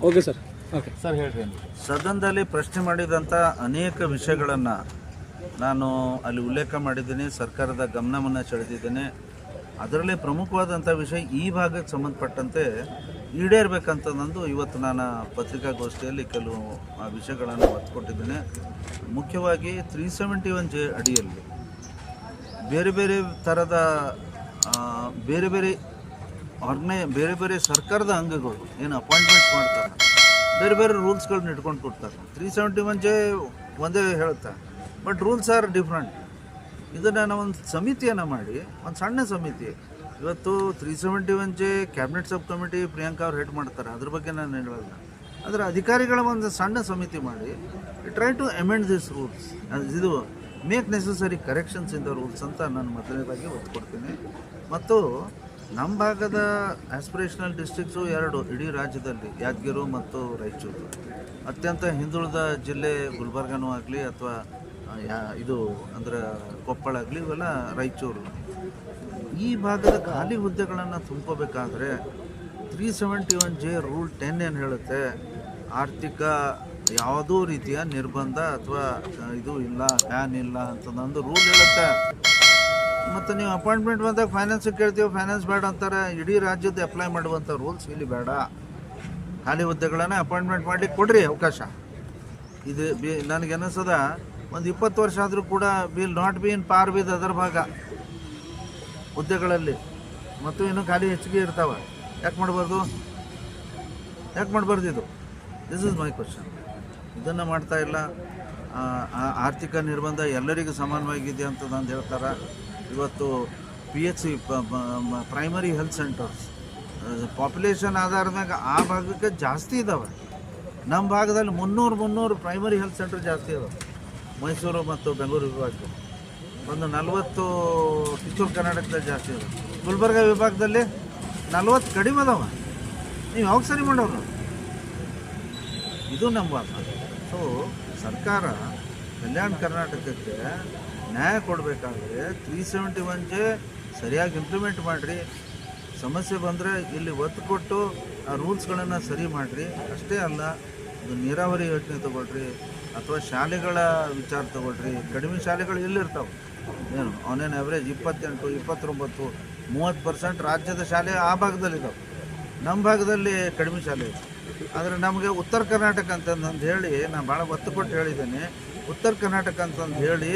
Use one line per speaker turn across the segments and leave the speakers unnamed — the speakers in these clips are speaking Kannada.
Okay sir. ಓಕೆ
ಸರ್ ಹೇಳ್ರಿ.
ಸದನದಲ್ಲಿ ಪ್ರಶ್ನೆ ಮಾಡಿದಂಥ ಅನೇಕ ವಿಷಯಗಳನ್ನು ನಾನು ಅಲ್ಲಿ ಉಲ್ಲೇಖ ಮಾಡಿದ್ದೀನಿ, ಸರ್ಕಾರದ ಗಮನವನ್ನು ಸೆಳೆದಿದ್ದೇನೆ. ಅದರಲ್ಲಿ ಪ್ರಮುಖವಾದಂಥ ವಿಷಯ ಈ ಭಾಗಕ್ಕೆ ಸಂಬಂಧಪಟ್ಟಂತೆ ಈಡೇರಬೇಕಂತಂದು ಇವತ್ತು ನಾನು ಪತ್ರಿಕಾಗೋಷ್ಠಿಯಲ್ಲಿ ಕೆಲವು ವಿಷಯಗಳನ್ನು ಒತ್ತು ಕೊಟ್ಟಿದ್ದೇನೆ. ಮುಖ್ಯವಾಗಿ 371J ಅಡಿಯಲ್ಲಿ ಬೇರೆ ಬೇರೆ ಥರದ ಬೇರೆ ಬೇರೆ ಸರ್ಕಾರದ ಅಂಗಗಳು ಏನು ಅಪಾಯಿಂಟ್ಮೆಂಟ್ಸ್ ಮಾಡ್ತಾರೆ, ಬೇರೆ ಬೇರೆ ರೂಲ್ಸ್ಗಳನ್ನ ಇಟ್ಕೊಂಡು ಕೊಡ್ತಾರೆ. 371J ಒಂದೇ ಹೇಳುತ್ತೆ, ಬಟ್ ರೂಲ್ಸ್ ಆರ್ ಡಿಫ್ರೆಂಟ್. ಇದನ್ನು ನಾವು ಒಂದು ಸಮಿತಿಯನ್ನು ಮಾಡಿ, ಒಂದು ಸಣ್ಣ ಸಮಿತಿ, ಇವತ್ತು 371J cabinet sub committee Priyanka ಅವ್ರು ಹೆಡ್ ಮಾಡ್ತಾರೆ, ಅದ್ರ ಬಗ್ಗೆ ನಾನು ಹೇಳಲ್ಲ. ಅದರ ಅಧಿಕಾರಿಗಳ ಒಂದು ಸಣ್ಣ ಸಮಿತಿ ಮಾಡಿ try to amend this rules, ಇದು make necessary corrections in the rules ಅಂತ ನಾನು ಮೊದಲನೇದಾಗಿ ಒತ್ತು ಕೊಡ್ತೀನಿ. ಮತ್ತು ನಮ್ಮ ಭಾಗದ ಆಸ್ಪಿರೇಷನಲ್ ಡಿಸ್ಟ್ರಿಕ್ಸು 2 ಇಡೀ ರಾಜ್ಯದಲ್ಲಿ, ಯಾದಗಿರಿ ಮತ್ತು ರಾಯಚೂರು. ಅತ್ಯಂತ ಹಿಂದುಳಿದ ಜಿಲ್ಲೆ ಗುಲ್ಬರ್ಗನೂ ಆಗಲಿ ಅಥವಾ ಇದು ಅಂದರೆ ಕೊಪ್ಪಳ ಆಗಲಿ, ಇವೆಲ್ಲ ರಾಯಚೂರು. ಈ ಭಾಗದ ಖಾಲಿ ಹುದ್ದೆಗಳನ್ನು ತುಂಬ್ಕೋಬೇಕಾದ್ರೆ 371J ರೂಲ್ 10 ಏನು ಹೇಳುತ್ತೆ, ಆರ್ಥಿಕ ಯಾವುದೂ ರೀತಿಯ ನಿರ್ಬಂಧ ಅಥವಾ ಇದು ಇಲ್ಲ, ಬ್ಯಾನ್ ಇಲ್ಲ ಅಂತಂದು ರೂಲ್ ಹೇಳುತ್ತೆ. ಮತ್ತು ನೀವು ಅಪಾಯಿಂಟ್ಮೆಂಟ್ ಬಂದಾಗ ಫೈನಾನ್ಸಿಗೆ ಕೇಳ್ತೀವಿ, ಫೈನಾನ್ಸ್ ಬೇಡ ಅಂತಾರೆ. ಇಡೀ ರಾಜ್ಯದ ಅಪ್ಲೈ ಮಾಡುವಂಥ ರೂಲ್ಸ್ ಇಲ್ಲಿ ಬೇಡ. ಖಾಲಿ ಹುದ್ದೆಗಳನ್ನು ಅಪಾಯಿಂಟ್ಮೆಂಟ್ ಮಾಡಲಿಕ್ಕೆ ಕೊಡ್ರಿ ಅವಕಾಶ. ಇದು ನನಗೆ ಅನ್ನಿಸದ ಒಂದು 20 ವರ್ಷ ಆದರೂ ಕೂಡ ವಿಲ್ ನಾಟ್ ಬಿ ಇನ್ ಪಾರ್ ವಿತ್ ಅದರ್ ಭಾಗ ಹುದ್ದೆಗಳಲ್ಲಿ, ಮತ್ತು ಇನ್ನೂ ಖಾಲಿ ಹೆಚ್ಚಿಗೆ ಇರ್ತಾವೆ. ಯಾಕೆ ಮಾಡಬಾರ್ದು ಇದು? This is my question. ಇದನ್ನು ಮಾಡ್ತಾ ಇಲ್ಲ. ಆರ್ಥಿಕ ನಿರ್ಬಂಧ ಎಲ್ಲರಿಗೂ ಸಮಾನವಾಗಿದೆ ಅಂತ ನಾನು ಹೇಳ್ತಾರೆ. ಇವತ್ತು PHC primary health centres population ಆಧಾರದ ಮ್ಯಾಗ ಆ ಭಾಗಕ್ಕೆ ಜಾಸ್ತಿ ಇದ್ದಾವೆ. ನಮ್ಮ ಭಾಗದಲ್ಲಿ 300 ಪ್ರೈಮರಿ ಹೆಲ್ತ್ ಸೆಂಟರ್ ಜಾಸ್ತಿ ಇದಾವೆ. ಮೈಸೂರು ಮತ್ತು ಬೆಂಗಳೂರು ವಿಭಾಗದಲ್ಲಿ ಒಂದು 40 ಕಿತ್ತೂರು ಕರ್ನಾಟಕದಲ್ಲಿ ಜಾಸ್ತಿ ಇದೆ. ಗುಲ್ಬರ್ಗ ವಿಭಾಗದಲ್ಲಿ 40 ಕಡಿಮೆ ಅದಾವೆ. ನೀವು ಯಾವಾಗ ಸರಿ ಮಾಡೋರು? ಇದು ನಮ್ಮ ಭಾಗ. ಸೊ ಸರ್ಕಾರ ಕಲ್ಯಾಣ ಕರ್ನಾಟಕಕ್ಕೆ ನ್ಯಾಯ ಕೊಡಬೇಕಾದ್ರೆ 371J ಸರಿಯಾಗಿ ಇಂಪ್ಲಿಮೆಂಟ್ ಮಾಡಿರಿ. ಸಮಸ್ಯೆ ಬಂದರೆ ಇಲ್ಲಿ ಒತ್ತು ಕೊಟ್ಟು ಆ ರೂಲ್ಸ್ಗಳನ್ನು ಸರಿ ಮಾಡಿರಿ. ಅಷ್ಟೇ ಅಲ್ಲ, ಇದು ನೀರಾವರಿ ಯೋಜನೆ ತೊಗೊಳ್ರಿ ಅಥವಾ ಶಾಲೆಗಳ ವಿಚಾರ ತೊಗೊಳ್ರಿ. ಕಡಿಮೆ ಶಾಲೆಗಳು ಎಲ್ಲಿರ್ತಾವೆ? ಏನು ಆನ್ ಆನ್ ಆ್ಯಾವ್ರೇಜ್ 28, 29, 30% ರಾಜ್ಯದ ಶಾಲೆ ಆ ಭಾಗದಲ್ಲಿದ್ದಾವೆ. ನಮ್ಮ ಭಾಗದಲ್ಲಿ ಕಡಿಮೆ ಶಾಲೆ ಇದೆ. ಆದರೆ ನಮಗೆ ಉತ್ತರ ಕರ್ನಾಟಕ ಅಂತಂದು ಹೇಳಿ ನಾನು ಭಾಳ ಒತ್ತು ಕೊಟ್ಟು ಹೇಳಿದ್ದೇನೆ. ಉತ್ತರ ಕರ್ನಾಟಕ ಅಂತಂದು ಹೇಳಿ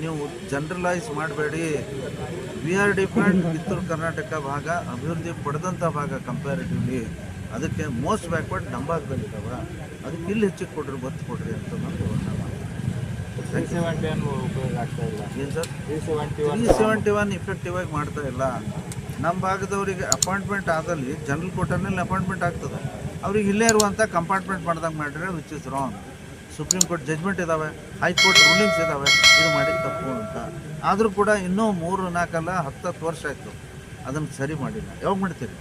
ನೀವು ಜನರಲೈಸ್ ಮಾಡಬೇಡಿ. We are different. Kittur Karnataka ಭಾಗ ಅಭಿವೃದ್ಧಿ ಪಡೆದಂಥ ಭಾಗ ಕಂಪ್ಯಾರಿಟಿವ್ಲಿ. ಅದಕ್ಕೆ ಮೋಸ್ಟ್ ಬ್ಯಾಕ್ವರ್ಡ್ ನಮ್ಮ ಭಾಗದಲ್ಲಿದ್ದಾವೆ. ಅದಕ್ಕೆ ಇಲ್ಲಿ ಹೆಚ್ಚಿಗೆ ಕೊಡ್ರಿ, ಒತ್ತು ಕೊಡ್ರಿ ಅಂತ ನಾನು ಏನು ಸರ್ 371 ಇಫೆಕ್ಟಿವ್ ಆಗಿ ಮಾಡ್ತಾ ಇಲ್ಲ. ನಮ್ಮ ಭಾಗದವರಿಗೆ ಅಪಾಯಿಂಟ್ಮೆಂಟ್ ಆದಲ್ಲಿ ಜನರಲ್ ಕೋರ್ಟನಲ್ಲಿ ಅಪಾಯಿಂಟ್ಮೆಂಟ್ ಆಗ್ತದೆ. ಅವ್ರಿಗೆ ಇಲ್ಲೇ ಇರುವಂಥ ಕಂಪಾರ್ಟ್ಮೆಂಟ್ ಮಾಡ್ದಂಗೆ ಮಾಡಿದ್ರೆ which is wrong. Supreme court judgement ಇದ್ದಾವೆ, ಹೈಕೋರ್ಟ್ ರೂಲಿಂಗ್ಸ್ ಇದ್ದಾವೆ, ಇದು ಮಾಡಿ ತಪ್ಪು ಅಂತ. ಆದರೂ ಕೂಡ ಇನ್ನೂ 3, 4 ಅಲ್ಲ 10 ವರ್ಷ ಆಯಿತು ಅದನ್ನು ಸರಿ ಮಾಡಿಲ್ಲ. ಯಾವಾಗ ಮಾಡ್ತೀರಿ?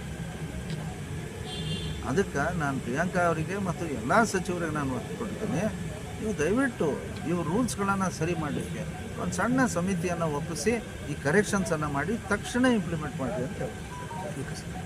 ಅದಕ್ಕೆ ನಾನು ಪ್ರಿಯಾಂಕಾ ಅವರಿಗೆ ಮತ್ತು ಎಲ್ಲ ಸಚಿವರಿಗೆ ನಾನು ಒತ್ತು ಕೊಡ್ತೀನಿ, ನೀವು ದಯವಿಟ್ಟು ಇವು ರೂಲ್ಸ್ಗಳನ್ನು ಸರಿ ಮಾಡಲಿಕ್ಕೆ ಒಂದು ಸಣ್ಣ ಸಮಿತಿಯನ್ನು ಒಪ್ಪಿಸಿ ಈ ಕರೆಕ್ಷನ್ಸನ್ನು ಮಾಡಿ ತಕ್ಷಣ ಇಂಪ್ಲಿಮೆಂಟ್ ಮಾಡಿರಿ ಅಂತ ಹೇಳ್ತೀನಿ.